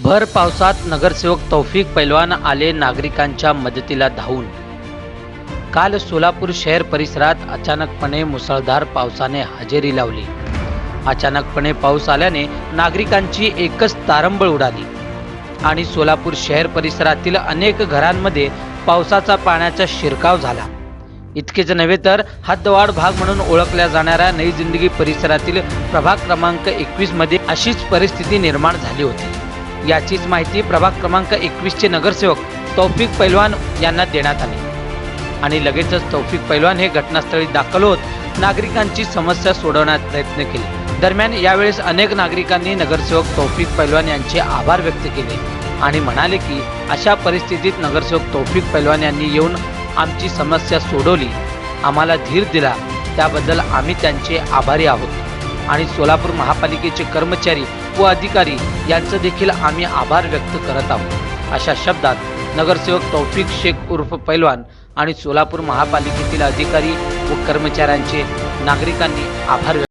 भर पावसात नगरसेवक तौफिक पैलवान आले नागरिकांच्या मदतीला धावून। काल सोलापूर शहर परिसरात अचानकपणे मुसळधार पावसाने हजेरी लावली। अचानकपणे पाऊस आल्याने नागरिकांची एकच तारंबळ उडाली आणि सोलापूर शहर परिसरातील अनेक घरांमध्ये पावसाचा पाण्याचा शिरकाव झाला। इतकेच नव्हे तर हद्दवाढ भाग म्हणून ओळखल्या जाणाऱ्या नई जिंदगी परिसरातील प्रभाग क्रमांक 21 मध्ये अशीच परिस्थिती निर्माण झाली होती। याचीच माहिती प्रभाग क्रमांक 21 चे नगरसेवक तौफिक पैलवान यांना देण्यात आली आणि लगेचच तौफिक पैलवान हे घटनास्थळी दाखल होत नागरिकांची समस्या सोडवण्याचा प्रयत्न केले। दरम्यान यावेळेस अनेक नागरिकांनी नगरसेवक तौफिक पैलवान यांचे आभार व्यक्त केले आणि म्हणाले की अशा परिस्थितीत नगरसेवक तौफिक पैलवान यांनी येऊन आमची समस्या सोडवली, आम्हाला धीर दिला, त्याबद्दल आम्ही त्यांचे आभारी आहोत आणि सोलापूर महापालिकेचे कर्मचारी व अधिकारी यांचे देखील आम्ही आभार व्यक्त करत आहोत। अशा शब्दात नगरसेवक तौफिक शेख उर्फ पैलवान आणि सोलापूर महापालिकेतील अधिकारी व कर्मचाऱ्यांचे नागरिकांनी आभार व्यक्त